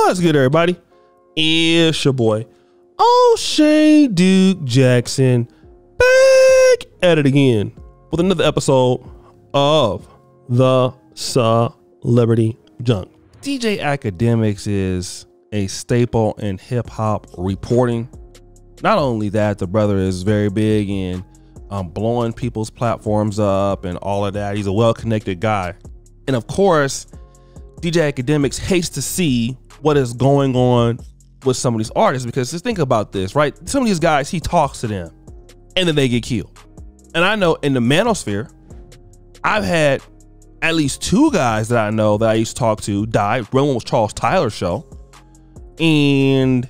What's good, everybody? It's your boy, O'Shea Duke Jackson, back at it again with another episode of the Celebrity Junk. DJ Academics is a staple in hip hop reporting. Not only that, the brother is very big in blowing people's platforms up and all of that. He's a well-connected guy. And of course, DJ Academics hates to see what is going on with some of these artists, because just think about this, right? Some of these guys, he talks to them and then they get killed. And I know in the manosphere, I've had at least two guys that I know that I used to talk to die. One was Charles Tyler's show, and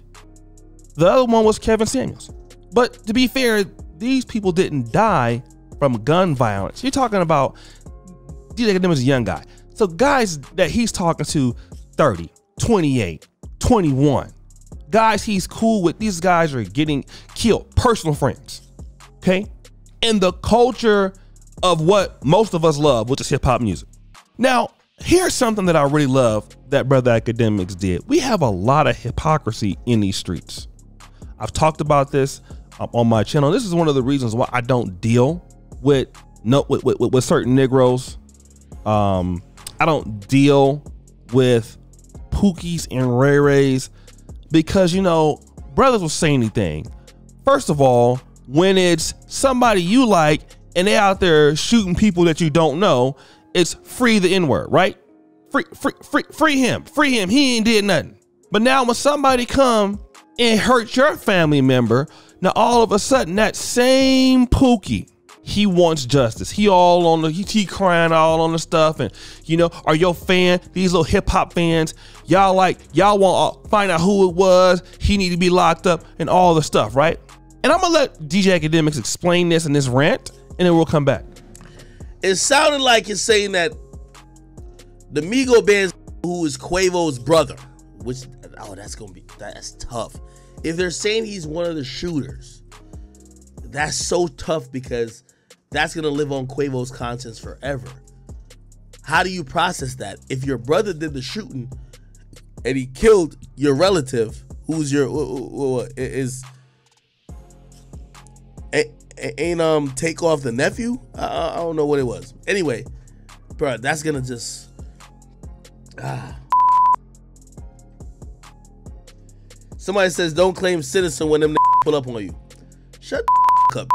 the other one was Kevin Samuels. But to be fair, these people didn't die from gun violence. You're talking about DJ Academics is a young guy. So guys that he's talking to, 30, 28, 21, guys he's cool with, these guys are getting killed, personal friends, okay? In the culture of what most of us love, which is hip hop music. Now, here's something that I really love that Brother Academics did. We have a lot of hypocrisy in these streets. I've talked about this on my channel. This is one of the reasons why I don't deal with certain Negroes. I don't deal with Pookies and Ray Rays because, you know, brothers will say anything. First of all, when it's somebody you like and they out there shooting people that you don't know, it's free the N-word, right? Free him. He ain't did nothing. But now when somebody come and hurt your family member, now all of a sudden that same Pookie, he wants justice. He crying all on the stuff. And, you know, are your fan, these little hip hop fans, y'all want to find out who it was. He need to be locked up and all the stuff, right? And I'm going to let DJ Academics explain this in this rant, and then we'll come back. It sounded like it's saying that the Migo Band's who is Quavo's brother, which, that's tough. If they're saying he's one of the shooters, that's so tough because that's going to live on Quavo's conscience forever. How do you process that? If your brother did the shooting and he killed your relative, who's ain't take off the nephew? I don't know what it was. Anyway, bro, that's going to just... Somebody says, don't claim citizen when them pull up on you. Shut the up.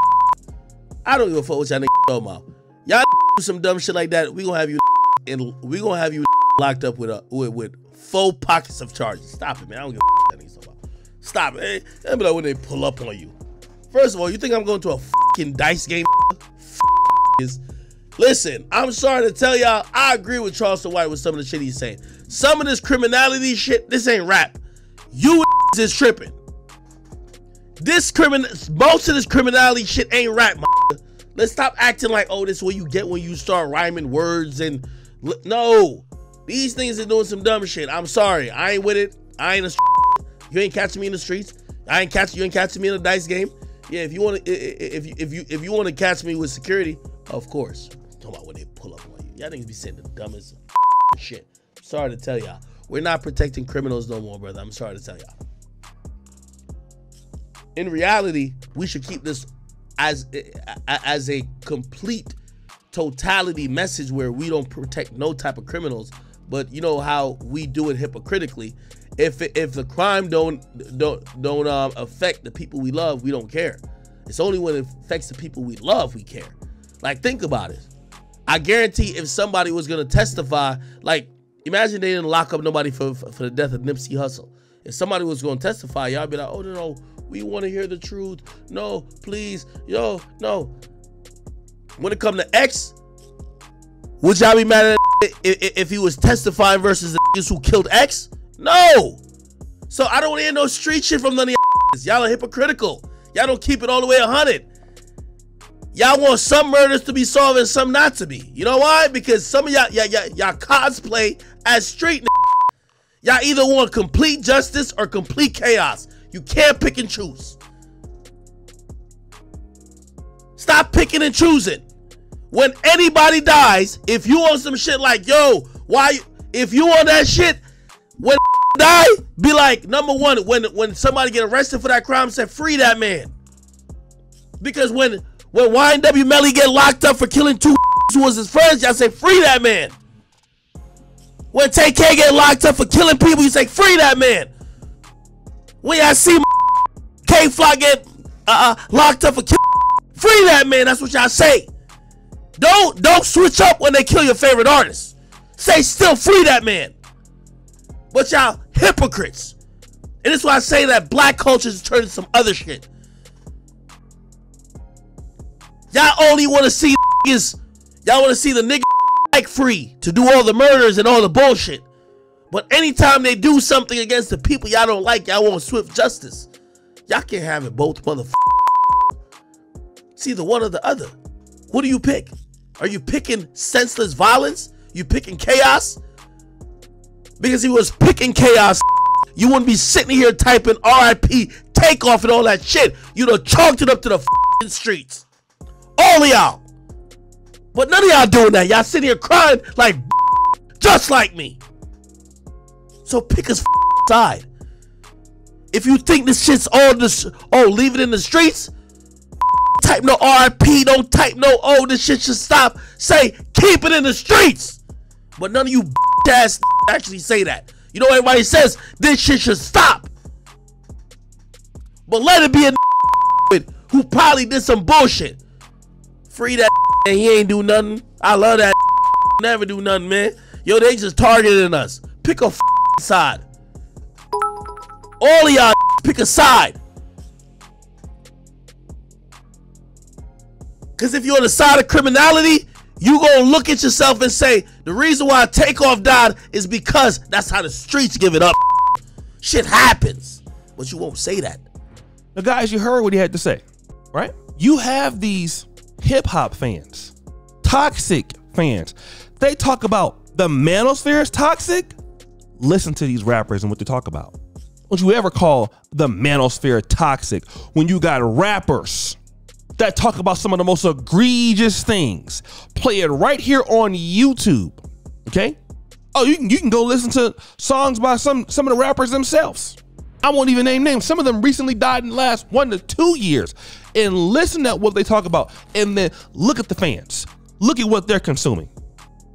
I don't give a fuck what y'all talking about. Y'all do some dumb shit like that, we gonna have you locked up with full pockets of charges. Stop it, man. I don't give a fuck what y'all talking about. Stop it. Hey, be like when they pull up on you. First of all, you think I'm going to a fucking dice game? Listen, I'm sorry to tell y'all, I agree with Charleston White with some of the shit he's saying. Some of this criminality shit, this ain't rap. You is tripping. Most of this criminality shit ain't rap, Let's stop acting like, oh, this is what you get when you start rhyming words and... No. These things are doing some dumb shit. I'm sorry. I ain't with it. I ain't you ain't catching me in the streets. You ain't catching me in a dice game. Yeah, if you want to catch me with security, of course. Talking about when they pull up on you. Y'all niggas be saying the dumbest shit. Sorry to tell y'all. We're not protecting criminals no more, brother. I'm sorry to tell y'all. In reality, we should keep this as a complete totality message where we don't protect no type of criminals, but you know how we do it hypocritically. If the crime don't affect the people we love, we don't care. It's only when it affects the people we love we care. Like, think about it. I guarantee if somebody was gonna testify, like, imagine they didn't lock up nobody for the death of Nipsey Hussle. If somebody was gonna testify, y'all be like, oh no, we want to hear the truth. No, please, no. When it come to X, would y'all be mad at if he was testifying versus the niggas who killed X? No. So I don't want to hear no street shit from none of y'all are hypocritical. Y'all don't keep it all the way 100. Y'all want some murders to be solved and some not to be. You know why? Because some of y'all cosplay as street niggas. Y'all either want complete justice or complete chaos. You can't pick and choose. Stop picking and choosing. When anybody dies, if you on some shit like, yo, why, if you on that shit, when die, be like, number one, when somebody get arrested for that crime, say free that man. Because when YNW Melly get locked up for killing two who was his friends, y'all say free that man. When TK get locked up for killing people, you say free that man. When y'all see K-Fly get locked up for killing, free that man. That's what y'all say. Don't switch up when they kill your favorite artist. Say still free that man. But y'all hypocrites. And that's why I say that black culture is turning some other shit. Y'all only want to see niggas. Y'all want to see the nigga like free to do all the murders and all the bullshit. But anytime they do something against the people y'all don't like, y'all want swift justice. Y'all can't have it both, motherfucker. It's either one or the other. Who do you pick? Are you picking senseless violence? You picking chaos? Because if you was picking chaos, you wouldn't be sitting here typing RIP, Takeoff, and all that shit. You'd have chalked it up to the streets. All of y'all. But none of y'all doing that. Y'all sitting here crying like just like me. So pick a side. If you think this shit's all this, leave it in the streets. Type no RIP, don't type no, this shit should stop. Say, keep it in the streets. But none of you ass actually say that. You know, everybody says this shit should stop. But let it be a who probably did some bullshit. Free that and he ain't do nothing. I love that. Never do nothing, man. Yo, they just targeting us. Pick a side. All of y'all pick a side. Because if you're on the side of criminality, you gonna look at yourself and say, the reason why Takeoff died is because that's how the streets give it up. Shit happens. But you won't say that. Now, guys, you heard what he had to say, right? You have these hip-hop fans, toxic fans. They talk about the manosphere is toxic. Listen to these rappers and what they talk about. Don't you ever call the manosphere toxic when you got rappers that talk about some of the most egregious things? Play it right here on YouTube, okay? Oh, you can go listen to songs by some of the rappers themselves. I won't even name names. Some of them recently died in the last 1 to 2 years. And listen to what they talk about. And then look at the fans. Look at what they're consuming.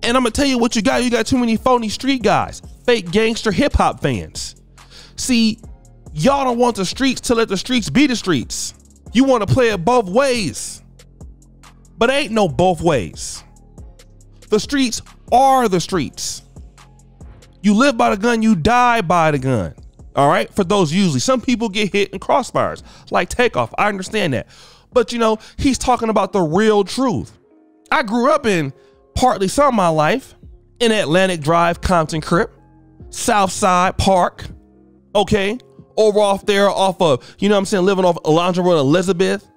And I'm gonna tell you what you got. You got too many phony street guys, fake gangster hip hop fans. See, y'all don't want the streets to let the streets be the streets. You want to play it both ways. But ain't no both ways. The streets are the streets. You live by the gun, you die by the gun. All right, for those usually. Some people get hit in crossfires, like Takeoff. I understand that. But, you know, he's talking about the real truth. I grew up in partly some of my life in Atlantic Drive, Compton Crip, Southside Park, okay? Over off there off of, you know what I'm saying, living off Alondra Road, Elizabeth.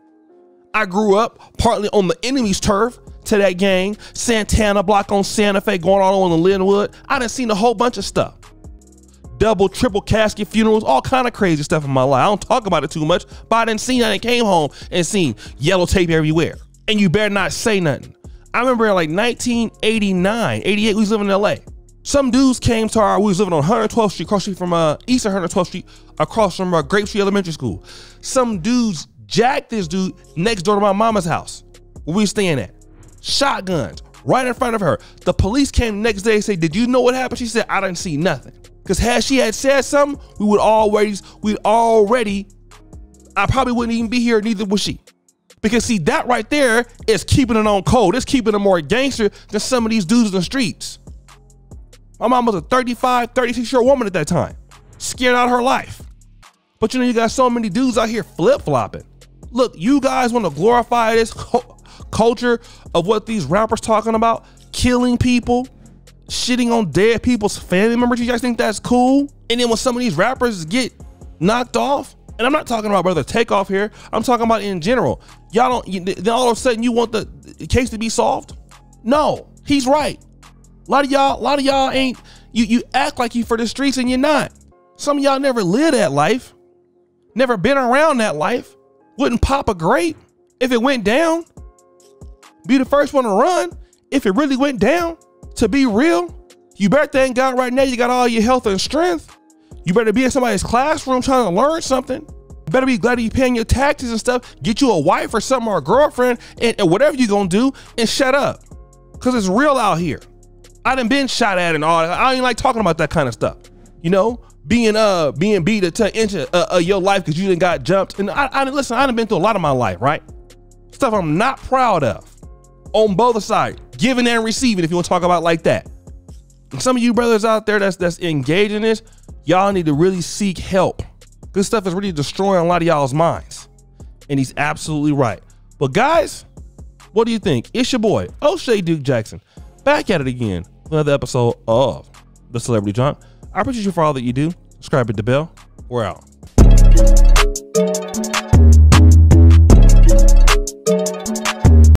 I grew up partly on the enemy's turf to that gang, Santana Block on Santa Fe, going on in Linwood. I done seen a whole bunch of stuff. Double, triple casket funerals, all kind of crazy stuff in my life. I don't talk about it too much, but I didn't see that and came home and seen yellow tape everywhere. And you better not say nothing. I remember in like 1989, 88, we was living in LA. Some dudes came to we was living on 112th Street, across the street from Eastern 112th Street, across from Grape Street Elementary School. Some dudes jacked this dude next door to my mama's house, where we was staying at. Shotguns, right in front of her. The police came the next day and said, did you know what happened? She said, I didn't see nothing. Because had she had said something, I probably wouldn't even be here, neither would she. Because see, that right there is keeping it on code. It's keeping it more gangster than some of these dudes in the streets. My mom was a 35, 36-year-old woman at that time, scared out of her life. But you know, you got so many dudes out here flip-flopping. Look, you guys want to glorify this culture of what these rappers talking about, killing people, shitting on dead people's family members. You guys think that's cool? And then when some of these rappers get knocked off, and I'm not talking about Brother Takeoff here, I'm talking about in general. Y'all don't, then all of a sudden you want the case to be solved? No, he's right. A lot of y'all ain't, you act like you for the streets and you're not. Some of y'all never lived that life, never been around that life, wouldn't pop a grape if it went down, be the first one to run if it really went down. To be real, you better thank God right now you got all your health and strength. You better be in somebody's classroom trying to learn something. You better be glad that you paying your taxes and stuff. Get you a wife or something or a girlfriend and whatever you gonna do and shut up. Cause it's real out here. I done been shot at and all. I ain't like talking about that kind of stuff. You know, being beat to into your life because you done got jumped. And listen, I done been through a lot of my life, right? Stuff I'm not proud of on both sides, giving and receiving, if you want to talk about it like that. And some of you brothers out there that's engaged in this, y'all need to really seek help. This stuff is really destroying a lot of y'all's minds. And he's absolutely right. But guys, what do you think? It's your boy, O'Shea Duke Jackson, back at it again with another episode of The Celebrity Junk. I appreciate you for all that you do. Subscribe, hit the bell. We're out.